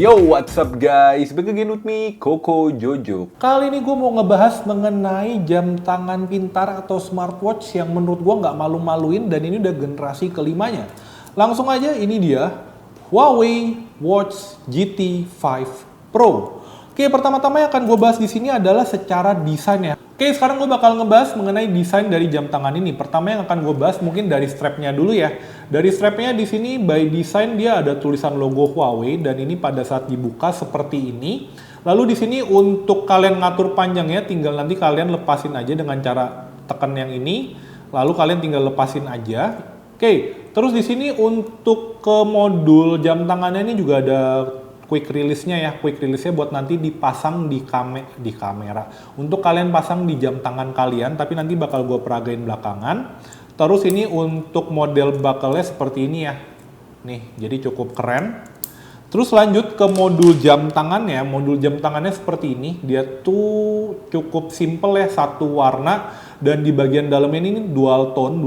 Yo, what's up guys? Back again with me, Koko Jojo. Kali ini gue mau ngebahas mengenai jam tangan pintar atau smartwatch yang menurut gue nggak malu-maluin dan ini udah generasi kelimanya. Langsung aja, ini dia Huawei Watch GT 5 Pro. Oke, pertama-tama yang akan gue bahas di sini adalah secara desain ya. Oke, sekarang gue bakal ngebahas mengenai desain dari jam tangan ini. Pertama yang akan gue bahas mungkin dari strapnya dulu ya. Dari strapnya di sini by design dia ada tulisan logo Huawei dan ini pada saat dibuka seperti ini. Lalu di sini untuk kalian ngatur panjangnya tinggal nanti kalian lepasin aja dengan cara tekan yang ini. Lalu kalian tinggal lepasin aja. Oke, terus di sini untuk ke modul jam tangannya ini juga ada quick release-nya ya. Quick release-nya buat nanti dipasang di kamera. Untuk kalian pasang di jam tangan kalian, tapi nanti bakal gue peragain belakangan. Terus ini untuk model buckle-nya seperti ini ya. Nih, jadi cukup keren. Terus lanjut ke modul jam tangannya. Modul jam tangannya seperti ini. Dia tuh cukup simple ya, satu warna. Dan di bagian dalam ini dual tone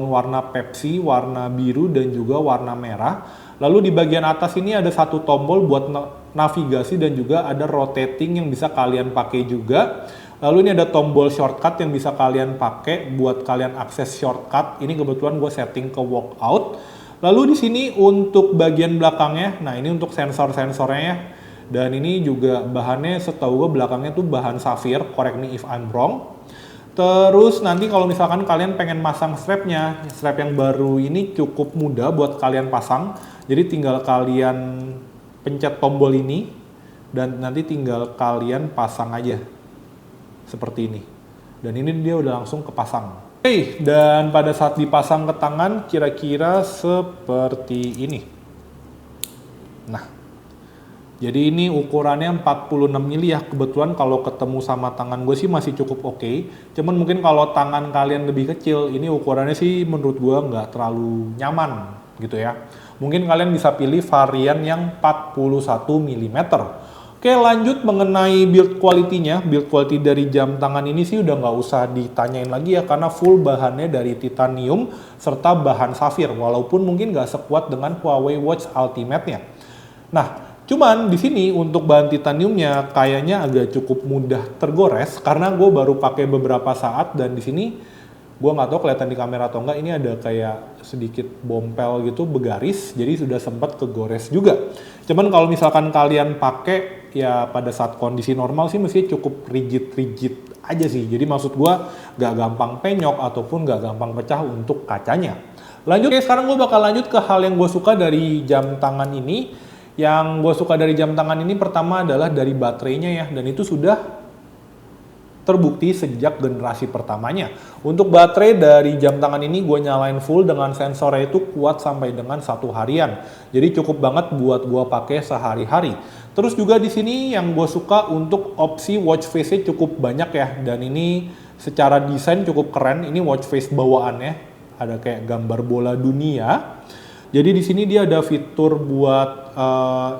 warna Pepsi, warna biru, dan juga warna merah. Lalu di bagian atas ini ada satu tombol buat navigasi dan juga ada rotating yang bisa kalian pakai juga. Lalu ini ada tombol shortcut yang bisa kalian pakai buat kalian akses shortcut. Ini kebetulan gue setting ke walkout. Lalu di sini untuk bagian belakangnya, nah ini untuk sensor-sensornya ya. Dan ini juga bahannya setahu gue belakangnya tuh bahan safir, correct me if I'm wrong. Terus nanti kalau misalkan kalian pengen masang strapnya, strap yang baru ini cukup mudah buat kalian pasang. Jadi tinggal kalian pencet tombol ini dan nanti tinggal kalian pasang aja. Seperti ini. Dan ini dia udah langsung kepasang. Oke, dan pada saat dipasang ke tangan kira-kira seperti ini. Nah, jadi ini ukurannya 46 mili ya. Kebetulan kalau ketemu sama tangan gue sih masih cukup oke. Cuman mungkin kalau tangan kalian lebih kecil, ini ukurannya sih menurut gue nggak terlalu nyaman gitu ya. Mungkin kalian bisa pilih varian yang 41 mm. Oke, lanjut mengenai build quality-nya. Build quality dari jam tangan ini sih udah nggak usah ditanyain lagi ya, karena full bahannya dari titanium serta bahan safir, walaupun mungkin nggak sekuat dengan Huawei Watch Ultimate-nya. Nah, cuman di sini untuk bahan titaniumnya kayaknya agak cukup mudah tergores, karena gue baru pakai beberapa saat dan di sini gue nggak tahu kelihatan di kamera atau enggak, ini ada kayak sedikit bompel gitu begaris, jadi sudah sempat kegores juga. Cuman kalau misalkan kalian pakai ya pada saat kondisi normal sih mesti cukup rigid aja sih. Jadi maksud gue nggak gampang penyok ataupun nggak gampang pecah untuk kacanya. Lanjut, sekarang gue bakal lanjut ke hal yang gue suka dari jam tangan ini. Yang gue suka dari jam tangan ini pertama adalah dari baterainya ya, dan itu sudah terbukti sejak generasi pertamanya. Untuk baterai dari jam tangan ini gue nyalain full dengan sensornya itu kuat sampai dengan 1 harian. Jadi cukup banget buat gue pakai sehari-hari. Terus juga di sini yang gue suka untuk opsi watch face-nya cukup banyak ya, dan ini secara desain cukup keren. Ini watch face bawaannya, ada kayak gambar bola dunia. Jadi di sini dia ada fitur buat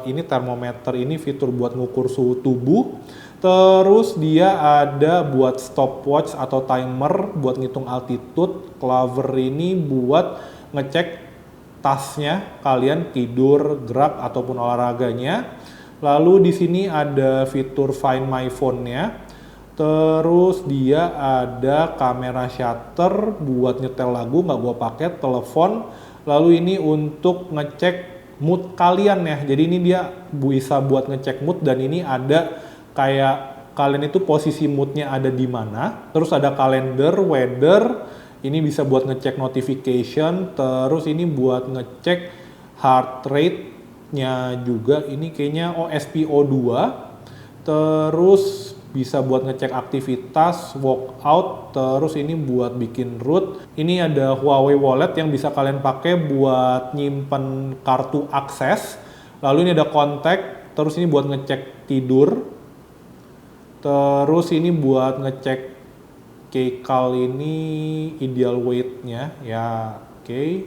ini termometer, ini fitur buat ngukur suhu tubuh. Terus dia ada buat stopwatch atau timer buat ngitung altitude. Clover ini buat ngecek tasnya kalian tidur, gerak ataupun olahraganya. Lalu di sini ada fitur Find My Phone-nya. Terus dia ada kamera shutter buat nyetel lagu, nggak gua pakai, telepon. Lalu ini untuk ngecek mood kalian ya. Jadi ini dia bisa buat ngecek mood, dan ini ada kayak kalian itu posisi moodnya ada di mana. Terus ada kalender, weather. Ini bisa buat ngecek notification. Terus ini buat ngecek heart rate-nya juga. Ini kayaknya SpO2. Terus bisa buat ngecek aktivitas, walkout, terus ini buat bikin route. Ini ada Huawei Wallet yang bisa kalian pakai buat nyimpen kartu akses. Lalu ini ada kontak, terus ini buat ngecek tidur. Terus ini buat ngecek Kcal ini ideal weight-nya, ya oke.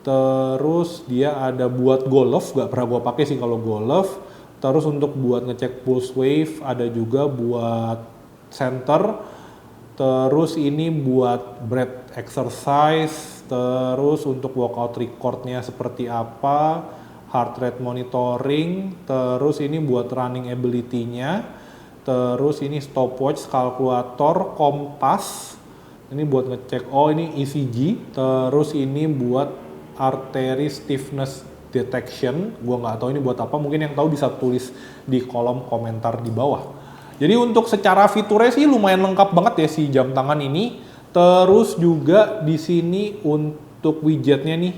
Terus dia ada buat golf, gak pernah gua pakai sih kalau golf. Terus untuk buat ngecek pulse wave, ada juga buat center. Terus ini buat breath exercise. Terus untuk workout record-nya seperti apa. heart rate monitoring, terus ini buat running ability-nya, terus ini stopwatch, kalkulator, kompas, ini buat ngecek, oh ini ECG, terus ini buat artery stiffness detection, gua nggak tahu ini buat apa, mungkin yang tahu bisa tulis di kolom komentar di bawah. Jadi untuk secara fiturnya sih lumayan lengkap banget ya si jam tangan ini. Terus juga di sini untuk widgetnya nih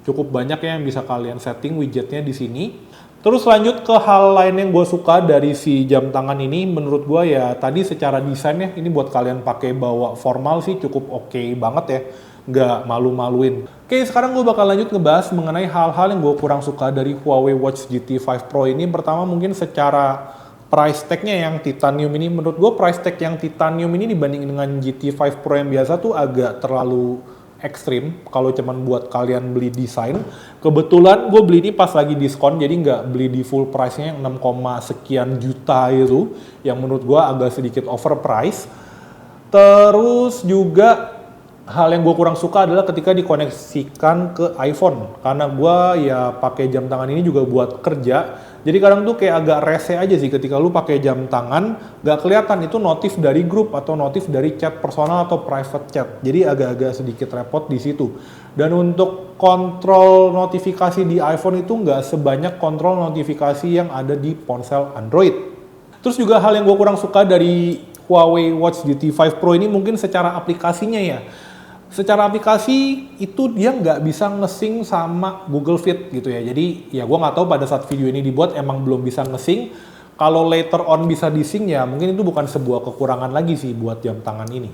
cukup banyak ya yang bisa kalian setting widgetnya di sini. Terus lanjut ke hal lain yang gue suka dari si jam tangan ini, menurut gue ya tadi secara desainnya ini buat kalian pakai bawa formal sih cukup oke banget ya, nggak malu-maluin. Oke, sekarang gue bakal lanjut ngebahas mengenai hal-hal yang gue kurang suka dari Huawei Watch GT 5 Pro ini. Pertama mungkin secara price tag-nya yang titanium ini, menurut gue price tag yang titanium ini dibanding dengan GT5 Pro yang biasa tuh agak terlalu ekstrim kalau cuman buat kalian beli desain. Kebetulan gue beli ini pas lagi diskon, jadi nggak beli di full price-nya yang 6, sekian juta itu, yang menurut gue agak sedikit overpriced. Terus juga hal yang gue kurang suka adalah ketika dikoneksikan ke iPhone, karena gue ya pakai jam tangan ini juga buat kerja. Jadi kadang tuh kayak agak rese aja sih ketika lu pakai jam tangan, gak kelihatan itu notif dari grup atau notif dari chat personal atau private chat. Jadi agak-agak sedikit repot di situ. Dan untuk kontrol notifikasi di iPhone itu nggak sebanyak kontrol notifikasi yang ada di ponsel Android. Terus juga hal yang gue kurang suka dari Huawei Watch GT 5 Pro ini mungkin secara aplikasinya ya. Secara aplikasi itu dia nggak bisa nge-sync sama Google Fit gitu ya. Jadi ya gue nggak tahu pada saat video ini dibuat emang belum bisa nge-sync. Kalau later on bisa di-sync ya mungkin itu bukan sebuah kekurangan lagi sih buat jam tangan ini.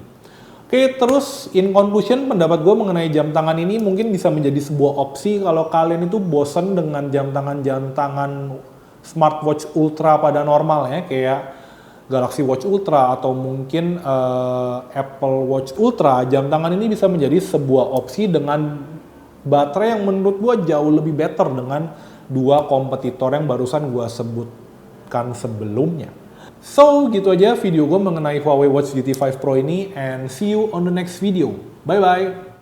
Oke, terus in conclusion pendapat gue mengenai jam tangan ini mungkin bisa menjadi sebuah opsi kalau kalian itu bosen dengan jam tangan smartwatch ultra pada normalnya kayak Galaxy Watch Ultra atau mungkin Apple Watch Ultra. Jam tangan ini bisa menjadi sebuah opsi dengan baterai yang menurut gue jauh lebih better dengan dua kompetitor yang barusan gue sebutkan sebelumnya. So, gitu aja video gue mengenai Huawei Watch GT 5 Pro ini, and see you on the next video. Bye-bye!